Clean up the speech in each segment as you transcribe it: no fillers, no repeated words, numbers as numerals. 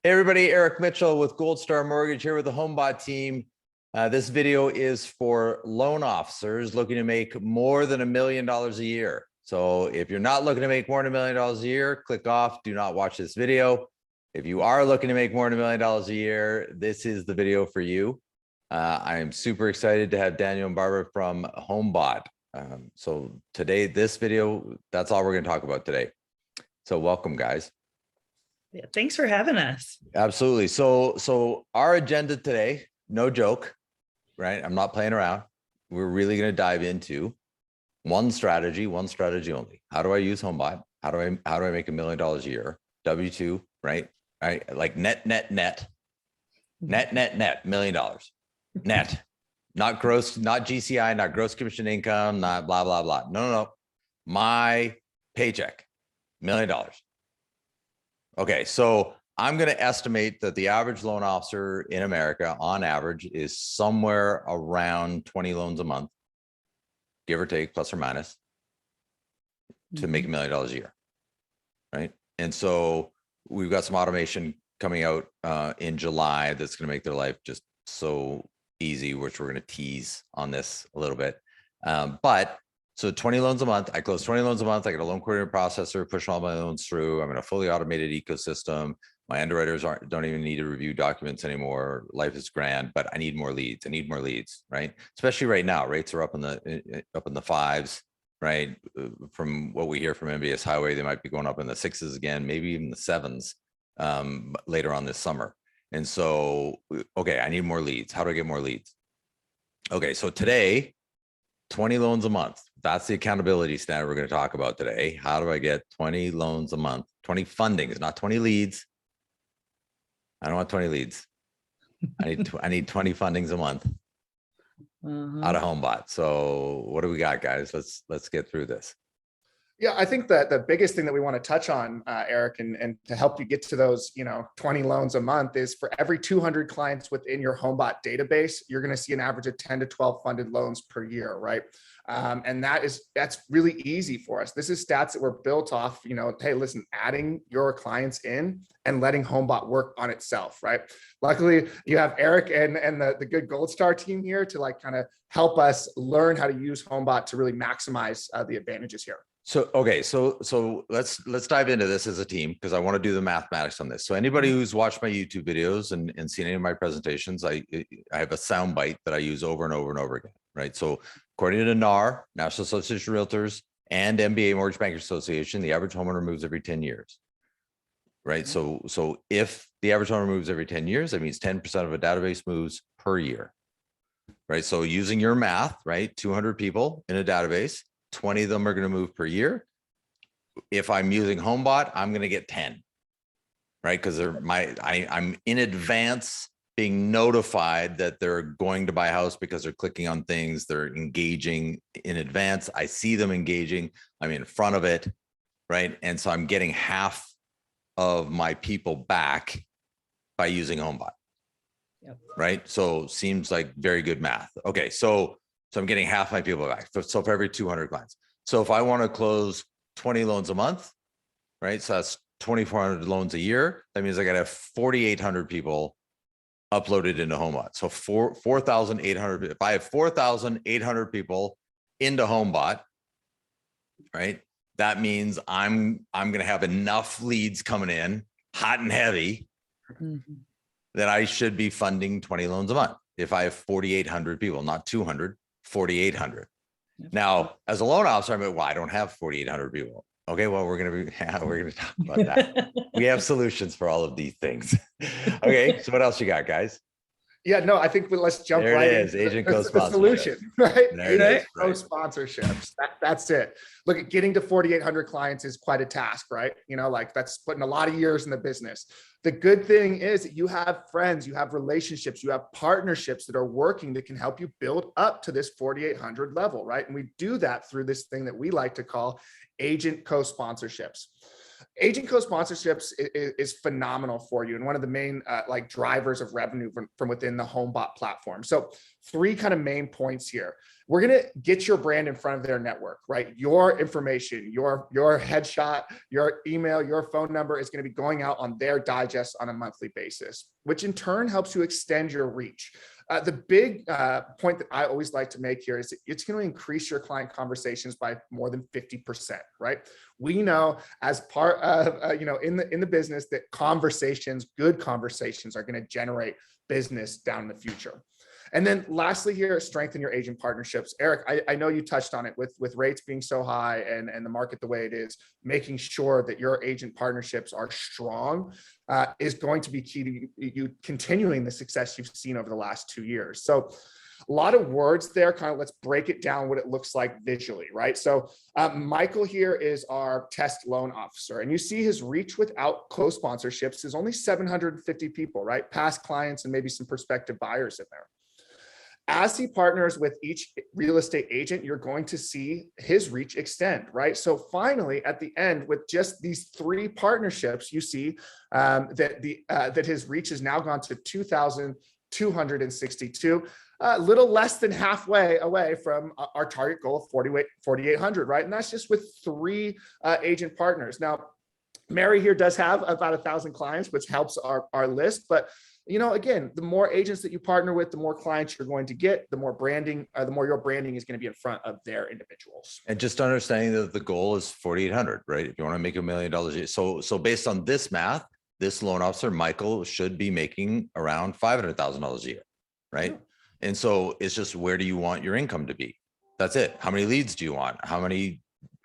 Hey everybody, Eric Mitchell with Gold Star Mortgage here with the HomeBot team. This video is for loan officers looking to make more than $1 million a year. So if you're not looking to make more than $1 million a year, click off, do not watch this video. If you are looking to make more than $1 million a year, this is the video for you. I am super excited to have Daniel and Barbara from HomeBot. So today, this video, that's all we're going to talk about today. So welcome, guys. Yeah, thanks for having us. Absolutely. So our agenda today, no joke, right? I'm not playing around. We're really going to dive into one strategy only. How do I use HomeBot? How do I make $1 million a year? W-2, right? Like net $1 million net, not gross, not GCI, not gross commission income, not blah, blah, blah. No. My paycheck, $1 million. Okay, so I'm going to estimate that the average loan officer in America, on average, is somewhere around 20 loans a month, give or take, plus or minus, to make $1 million a year, right? And so we've got some automation coming out in July that's going to make their life just so easy, which we're going to tease on this a little bit. So 20 loans a month, I close 20 loans a month. I get a loan coordinator processor, pushing all my loans through. I'm in a fully automated ecosystem. My underwriters don't even need to review documents anymore. Life is grand, but I need more leads. I need more leads, right? Especially right now, rates are up in the fives, right? From what we hear from MBS Highway, they might be going up in the sixes again, maybe even the sevens later on this summer. And so, okay, I need more leads. How do I get more leads? Okay, so today, 20 loans a month. That's the accountability standard we're going to talk about today. How do I get 20 loans a month? 20 fundings, not 20 leads. I don't want 20 leads. I need 20 fundings a month out of HomeBot. So what do we got, guys? Let's get through this. Yeah, I think that the biggest thing that we want to touch on, Eric, and to help you get to those, 20 loans a month is for every 200 clients within your HomeBot database, you're going to see an average of 10 to 12 funded loans per year, right? And that's really easy for us. This is stats that were built off, hey, listen, adding your clients in and letting HomeBot work on itself, right? Luckily, you have Eric and the good Gold Star team here to kind of help us learn how to use HomeBot to really maximize the advantages here. So, okay, so let's dive into this as a team, because I want to do the mathematics on this. So anybody who's watched my YouTube videos and seen any of my presentations, I have a sound bite that I use over and over and over again, right? So according to NAR, National Association of Realtors, and MBA Mortgage Bankers Association, the average homeowner moves every 10 years, right? So if the average homeowner moves every 10 years, that means 10% of a database moves per year, right? So using your math, right? 200 people in a database, 20 of them are going to move per year. If I'm using HomeBot, I'm going to get 10, right? Because I'm in advance being notified that they're going to buy a house because they're clicking on things, they're engaging in advance. I see them engaging, I'm in front of it, right? And so I'm getting half of my people back by using HomeBot, yep. Right? So seems like very good math. Okay, so I'm getting half my people back. So for every 200 clients. So if I want to close 20 loans a month, right? So that's 2,400 loans a year. That means I got to have 4,800 people uploaded into HomeBot. So 4,800. If I have 4,800 people into HomeBot, right? That means I'm going to have enough leads coming in, hot and heavy, that I should be funding 20 loans a month. If I have 4,800 people, not 200. 4,800. Now, as a loan officer, I'm like, well, I don't have 4,800 people. Okay, well, we're going to talk about that. We have solutions for all of these things. Okay, so what else you got, guys? Yeah, no, I think let's jump there right into Agent co-sponsorship. The solution, right? Agent co-sponsorships. That's it. Look, at getting to 4,800 clients is quite a task, right? That's putting a lot of years in the business. The good thing is that you have friends, you have relationships, you have partnerships that are working that can help you build up to this 4,800 level, right? And we do that through this thing that we like to call agent co-sponsorships. Agent co-sponsorships is phenomenal for you and one of the main drivers of revenue from within the HomeBot platform. So three kind of main points here. We're going to get your brand in front of their network, right? Your information, your headshot, your email, your phone number is going to be going out on their digest on a monthly basis, which in turn helps you extend your reach. The big point that I always like to make here is it's going to increase your client conversations by more than 50%, right? We know as part of, in the business that conversations, good conversations are going to generate business down in the future. And then lastly here, strengthen your agent partnerships. Eric, I know you touched on it with rates being so high and the market the way it is, making sure that your agent partnerships are strong is going to be key to you continuing the success you've seen over the last 2 years. So a lot of words there, kind of let's break it down what it looks like visually, right? So Michael here is our test loan officer, and you see his reach without co-sponsorships is only 750 people, right? Past clients and maybe some prospective buyers in there. As he partners with each real estate agent, you're going to see his reach extend, right? So finally, at the end, with just these 3 partnerships, you see that his reach has now gone to 2,262, a little less than halfway away from our target goal of 4,800, right? And that's just with 3 agent partners. Now, Mary here does have about 1,000 clients, which helps our list, but again, the more agents that you partner with, the more clients you're going to get, the more branding, the more your branding is going to be in front of their individuals. And just understanding that the goal is 4,800, right? If you want to make $1 million a year. So based on this math, this loan officer, Michael, should be making around $500,000 a year, right? Yeah. And so it's just, where do you want your income to be? That's it. How many leads do you want? How many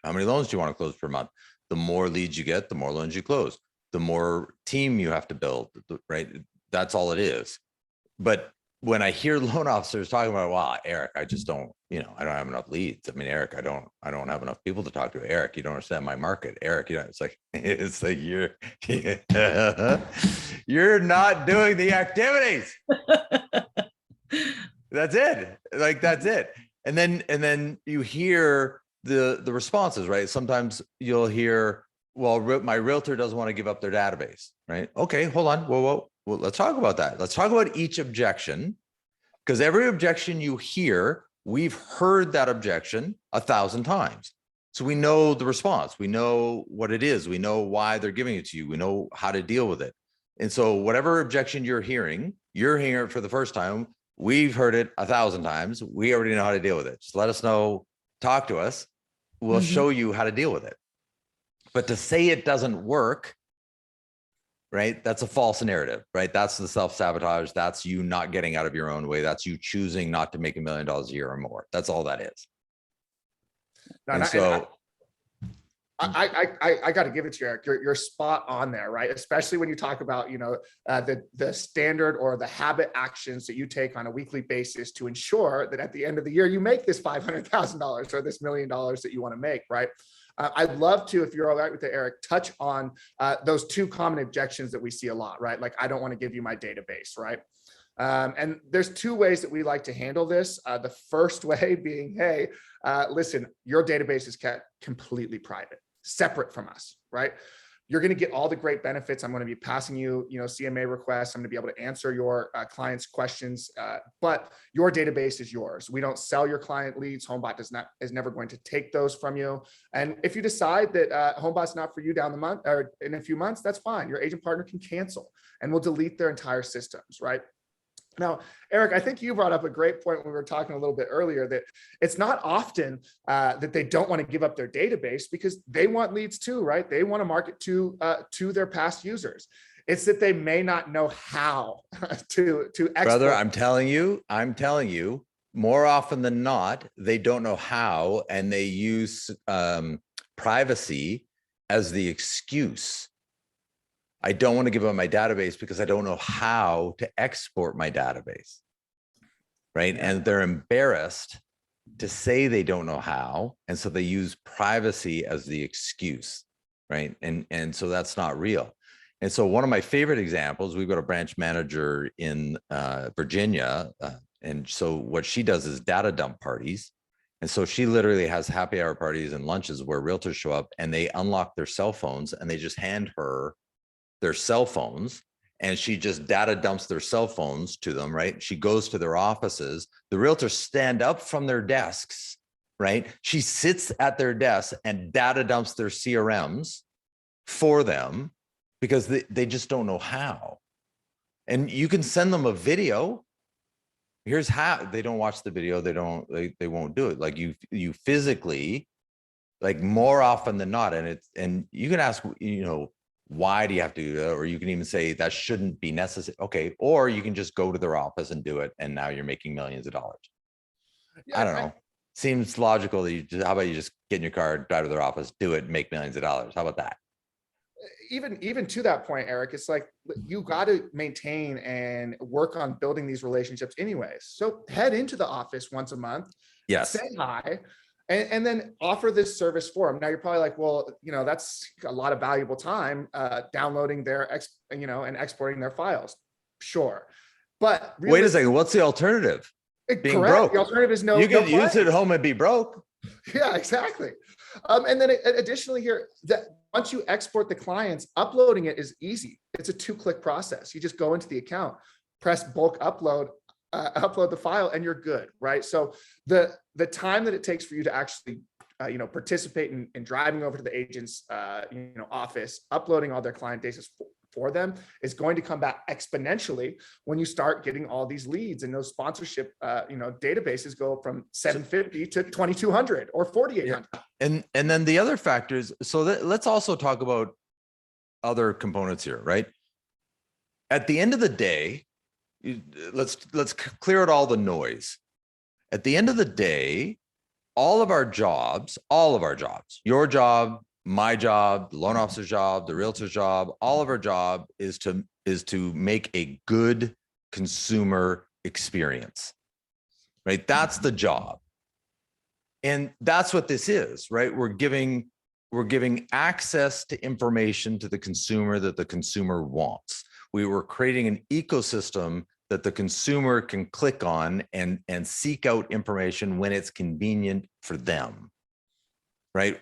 loans do you want to close per month? The more leads you get, the more loans you close, the more team you have to build, right? That's all it is. But when I hear loan officers talking about, wow, Eric, I just don't, I don't have enough leads. I mean, Eric, I don't have enough people to talk to. Eric, you don't understand my market. Eric, it's like you're not doing the activities. That's it. Like, that's it. And then you hear the responses, right? Sometimes you'll hear, well, my realtor doesn't want to give up their database, right? Okay, hold on. Whoa. Well, let's talk about that. Let's talk about each objection, because every objection you hear, we've heard that objection 1,000 times. So we know the response. We know what it is. We know why they're giving it to you. We know how to deal with it. And so whatever objection you're hearing it for the first time. We've heard it 1,000 times. We already know how to deal with it. Just let us know, talk to us. We'll show you how to deal with it. But to say it doesn't work, right? That's a false narrative, right? That's the self-sabotage. That's you not getting out of your own way. That's you choosing not to make $1 million a year or more. That's all that is. I got to give it to you, Eric. You're spot on there, right? Especially when you talk about, the standard or the habit actions that you take on a weekly basis to ensure that at the end of the year, you make this $500,000 or this $1 million that you want to make, right? I'd love to, if you're all right with it, Eric, touch on those 2 common objections that we see a lot, right? Like, I don't want to give you my database, right? And there's 2 ways that we like to handle this. The first way being, hey, listen, your database is kept completely private, separate from us, right? You're going to get all the great benefits. I'm going to be passing you, CMA requests. I'm going to be able to answer your clients' questions, but your database is yours. We don't sell your client leads. HomeBot is never going to take those from you. And if you decide that HomeBot's not for you down the month or in a few months, that's fine. Your agent partner can cancel, and we'll delete their entire systems, right? Now, Eric, I think you brought up a great point when we were talking a little bit earlier, that it's not often that they don't want to give up their database, because they want leads too, right? They want to market to their past users. It's that they may not know how to export. Brother, I'm telling you, more often than not, they don't know how, and they use privacy as the excuse. I don't want to give up my database because I don't know how to export my database, right? And they're embarrassed to say they don't know how. And so they use privacy as the excuse, right? And so that's not real. And so one of my favorite examples, we've got a branch manager in Virginia. And so what she does is data dump parties. And so she literally has happy hour parties and lunches where realtors show up and they unlock their cell phones and they just hand her their cell phones, and she just data dumps their cell phones to them, right? She goes to their offices. The realtors stand up from their desks, right? She sits at their desk and data dumps their CRMs for them because they just don't know how. And you can send them a video. Here's how. They don't watch the video. They won't do it. Like you physically, like more often than not. And you can ask, why do you have to do that? Or you can even say that shouldn't be necessary. Okay. Or you can just go to their office and do it. And now you're making millions of dollars. Yeah, I don't know. Seems logical that how about you just get in your car, drive to their office, do it, make millions of dollars. How about that? Even to that point, Eric, it's like you got to maintain and work on building these relationships anyways. So head into the office once a month, Yes. say hi, and then offer this service for them. Now you're probably like, well, that's a lot of valuable time downloading their and exporting their files. Sure, but wait a second. What's the alternative? Being broke. The alternative is no. You can no use it at home and be broke. Yeah, exactly. And then additionally here, that once you export the clients, uploading it is easy. It's a 2-click process. You just go into the account, press bulk upload, upload the file, and you're good, right? So the time that it takes for you to actually participate in driving over to the agent's office, uploading all their client data for them is going to come back exponentially when you start getting all these leads, and those sponsorship databases go from 750 to 2200 or 4800. Yeah. And then the other factors. So let's also talk about other components here, right? At the end of the day, let's clear out all the noise. At the end of the day, all of our jobs, your job, my job, the loan officer's job, the realtor's job, all of our job is to make a good consumer experience, right? That's the job. And that's what this is, right? We're giving access to information to the consumer that the consumer wants. We were creating an ecosystem that the consumer can click on and seek out information when it's convenient for them, right?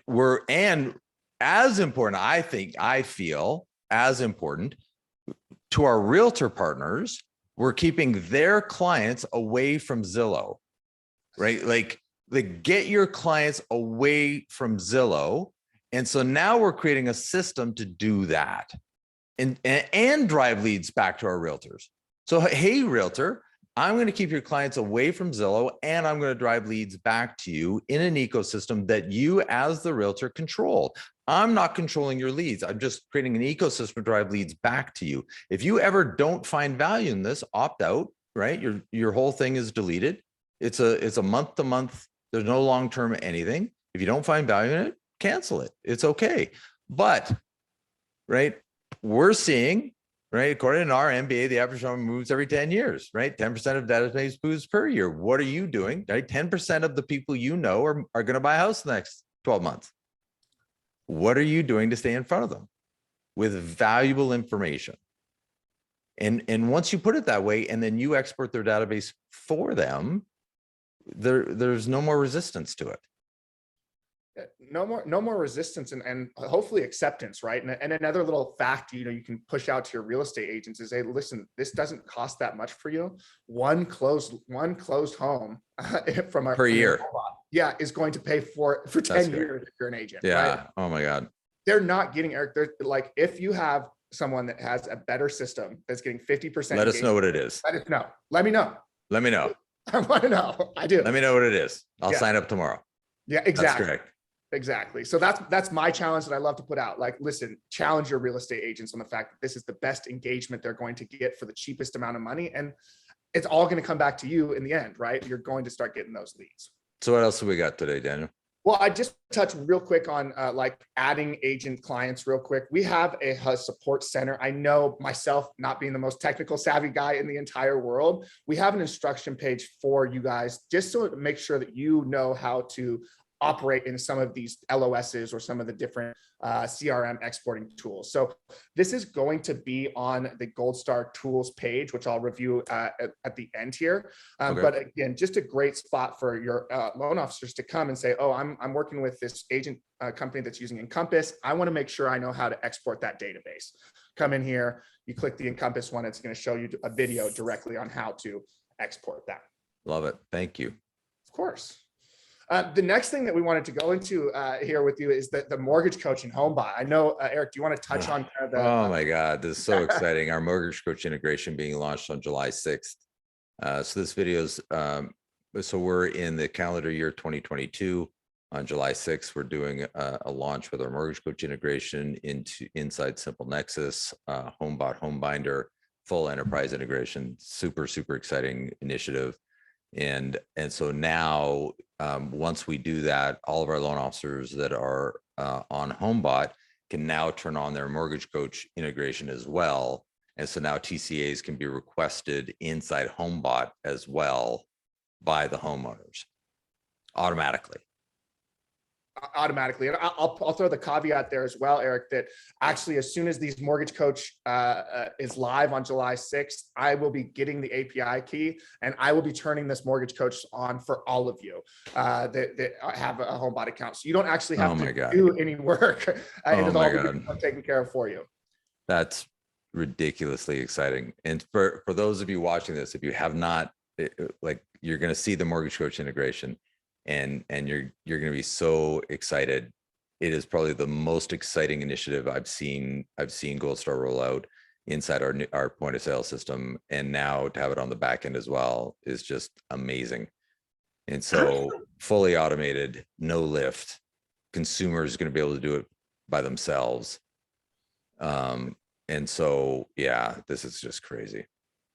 And as important, I feel as important to our realtor partners, we're keeping their clients away from Zillow, right? Like get your clients away from Zillow. And so now we're creating a system to do that and drive leads back to our realtors. So, hey, realtor, I'm going to keep your clients away from Zillow, and I'm going to drive leads back to you in an ecosystem that you as the realtor control. I'm not controlling your leads. I'm just creating an ecosystem to drive leads back to you. If you ever don't find value in this, opt out, right? Your whole thing is deleted. It's a month to month. There's no long-term anything. If you don't find value in it, cancel it. It's okay. But, right, we're seeing, right, according to our MBA, the average home moves every 10 years, right? 10% of database moves per year. What are you doing? Right? 10% of the people you know are going to buy a house in the next 12 months. What are you doing to stay in front of them with valuable information? And once you put it that way, and then you export their database for them, there's no more resistance to it. No more resistance and hopefully acceptance, right? And another little fact, you can push out to your real estate agents is, hey, listen, this doesn't cost that much for you. One closed home from per year, is going to pay for 10 years if you're an agent. Yeah. Right? Oh my God. They're not getting, Eric. They're like, if you have someone that has a better system that's getting 50%. Let us know what it is. Let us know. Let me know. Let me know. I want to know. I do. Let me know what it is. I'll sign up tomorrow. Yeah, exactly. That's correct. Exactly. So that's my challenge that I love to put out. Like, listen, challenge your real estate agents on the fact that this is the best engagement they're going to get for the cheapest amount of money. And it's all going to come back to you in the end, right? You're going to start getting those leads. So what else have we got today, Daniel? Well, I just touched real quick on like adding agent clients real quick. We have a support center. I know myself, not being the most technical savvy guy in the entire world, we have an instruction page for you guys just so to make sure that you know how to operate in some of these LOSs or some of the different CRM exporting tools. So this is going to be on the Gold Star Tools page, which I'll review at the end here. Okay. But again, just a great spot for your loan officers to come and say, oh, I'm working with this agent company that's using Encompass. I want to make sure I know how to export that database. Come in here, You click the Encompass one, it's going to show you a video directly on how to export that. Love it. Thank you. Of course. The next thing that we wanted to go into here with you is the mortgage coach and home buy. I know, Eric, do you want to touch on kind of the? Oh my God, this is so exciting. Our mortgage coach integration being launched on July 6th. So this video's, so we're in the calendar year 2022. On July 6th, we're doing a launch with our mortgage coach integration inside Simple Nexus, HomeBot, HomeBinder, full enterprise integration. Super, super exciting initiative. And so now, once we do that, all of our loan officers that are on HomeBot can now turn on their mortgage coach integration as well. And so now TCAs can be requested inside HomeBot as well by the homeowners automatically. Automatically. And I'll throw the caveat there as well, Eric, that actually as soon as these mortgage coach is live on July 6th, I will be getting the API key and I will be turning this mortgage coach on for all of you that have a HomeBot account. So you don't actually have to do any work. It is all taken care of for you. That's ridiculously exciting. And for those of you watching this, if you have not, like, you're going to see the mortgage coach integration. And you're going to be so excited. It is probably the most exciting initiative I've seen Gold Star roll out inside our point of sale system, and now to have it on the back end as well is just amazing. And so fully automated, no lift, consumers going to be able to do it by themselves. And so, yeah, this is just crazy.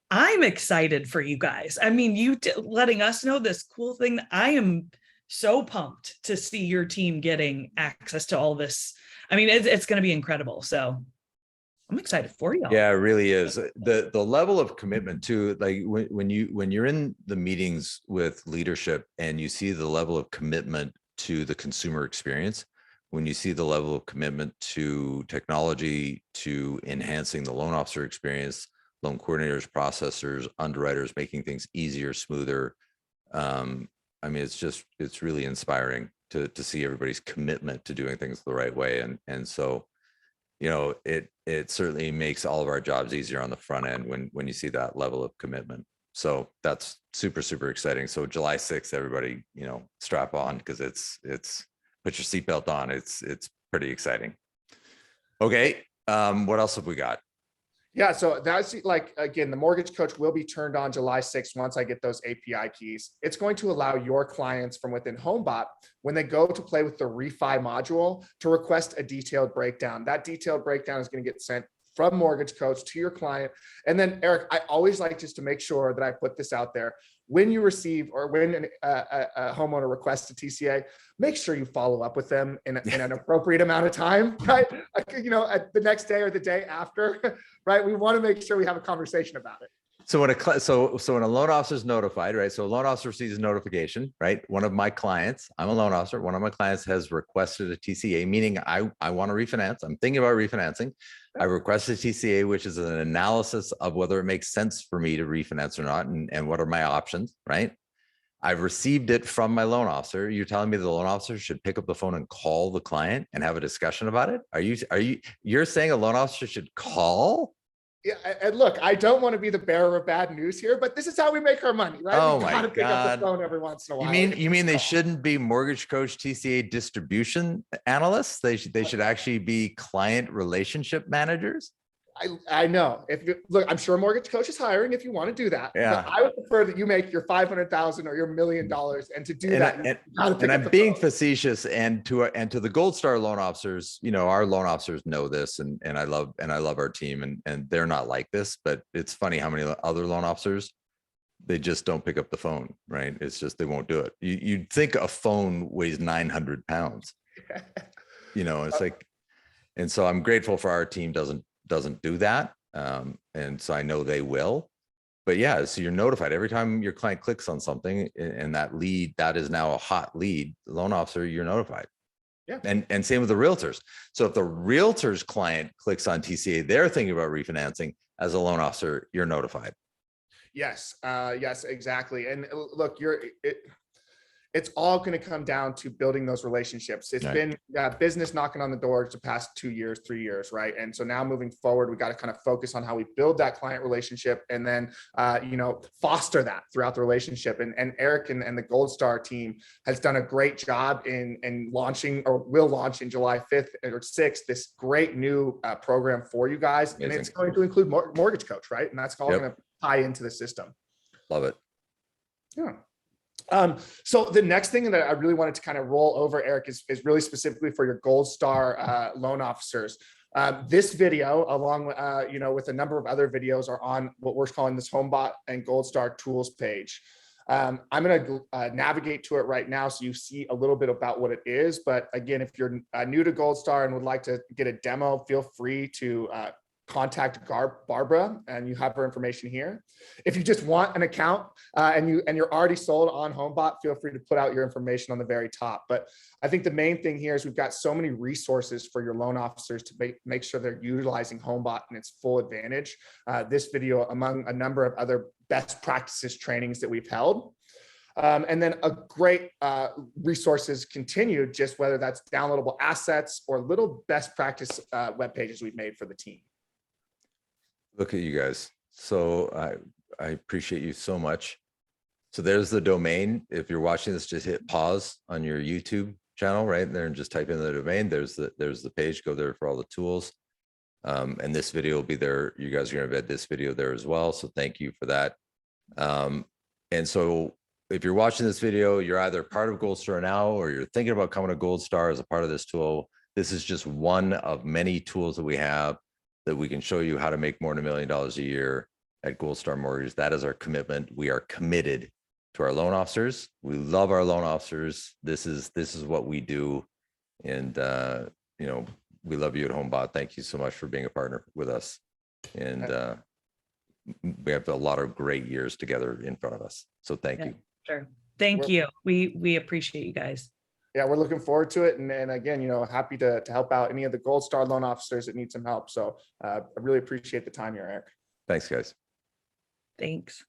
I'm excited for you guys. I mean, you letting us know this cool thing. I am so pumped to see your team getting access to all this. I mean, it's going to be incredible. So I'm excited for you. Yeah, it really is. The level of commitment too, like when you're in the meetings with leadership and you see the level of commitment to the consumer experience, when you see the level of commitment to technology, to enhancing the loan officer experience, loan coordinators, processors, underwriters, making things easier, smoother. I mean, it's really inspiring to see everybody's commitment to doing things the right way. And so, you know, it certainly makes all of our jobs easier on the front end when you see that level of commitment. So that's super, super exciting. So July 6th, everybody, you know, strap on, because it's put your seatbelt on. It's pretty exciting. Okay. What else have we got? Yeah, so that's like, again, the mortgage coach will be turned on July 6th once I get those API keys. It's going to allow your clients from within HomeBot, when they go to play with the refi module, to request a detailed breakdown. That detailed breakdown is going to get sent from mortgage coach to your client. And then, Eric, I always like just to make sure that I put this out there. When you receive, or when a homeowner requests a TCA, make sure you follow up with them in an appropriate amount of time, right? You know, at the next day or the day after, right? We want to make sure we have a conversation about it. So when when a loan officer is notified, right? So a loan officer receives a notification, right? One of my clients, I'm a loan officer. One of my clients has requested a TCA, meaning I want to refinance. I'm thinking about refinancing. I requested a TCA, which is an analysis of whether it makes sense for me to refinance or not, and what are my options, right? I've received it from my loan officer. You're telling me the loan officer should pick up the phone and call the client and have a discussion about it? You're saying a loan officer should call? Yeah, and look, I don't want to be the bearer of bad news here, but this is how we make our money, right? Oh we my gotta pick up God. the phone every once in a while. You mean they shouldn't be mortgage coach TCA distribution analysts? They should actually be client relationship managers? I know. Look, I'm sure mortgage coach is hiring if you want to do that. Yeah. But I would prefer that you make your $500,000 or your $1 million, and to do that. And I'm being facetious, and to the Gold Star loan officers, you know, our loan officers know this, and I love our team, and they're not like this, but it's funny how many other loan officers, they just don't pick up the phone, right? It's just, they won't do it. You'd think a phone weighs 900 pounds, you know, it's like, and so I'm grateful for our team doesn't do that. And so I know they will, but yeah, so you're notified every time your client clicks on something, and that lead, that is now a hot lead, loan officer, you're notified. Yeah. And same with the realtors. So if the realtor's client clicks on TCA, they're thinking about refinancing, as a loan officer, you're notified. Yes. Yes, exactly. And look, It's all going to come down to building those relationships. It's Right. been business knocking on the door the past 2 years, 3 years, right? And so now moving forward, we got to kind of focus on how we build that client relationship and then, foster that throughout the relationship. And Eric and the Gold Star team has done a great job in launching, or will launch in July 5th or 6th, this great new program for you guys. Amazing. And it's going to include mortgage coach, right? And that's all Yep. going to tie into the system. Love it. Yeah. So the next thing that I really wanted to kind of roll over, Eric, is really specifically for your Gold Star loan officers. This video, along with a number of other videos, are on what we're calling this HomeBot and Gold Star tools page. I'm going to navigate to it right now so you see a little bit about what it is. But again, if you're new to Gold Star and would like to get a demo, feel free to contact Barbara, and you have her information here. If you just want an account and you're already sold on HomeBot, feel free to put out your information on the very top. But I think the main thing here is we've got so many resources for your loan officers to make sure they're utilizing HomeBot in its full advantage. This video, among a number of other best practices trainings that we've held. And then a great resources continued, just whether that's downloadable assets or little best practice web pages we've made for the team. Look at you guys. So I appreciate you so much. So there's the domain. If you're watching this, just hit pause on your YouTube channel right there and just type in the domain. There's the page. Go there for all the tools. And this video will be there. You guys are going to embed this video there as well. So thank you for that. And so if you're watching this video, you're either part of Gold Star now, or you're thinking about coming to Gold Star as a part of this tool. This is just one of many tools that we have that we can show you how to make more than $1 million a year at Gold Star Mortgage. That is our commitment. We are committed to our loan officers. We love our loan officers. This is what we do. And, we love you at HomeBot. Thank you so much for being a partner with us. And we have a lot of great years together in front of us. So thank you. Sure. Thank you. We appreciate you guys. Yeah, we're looking forward to it. And again, happy to help out any of the Gold Star loan officers that need some help. So I really appreciate the time here, Eric. Thanks, guys. Thanks.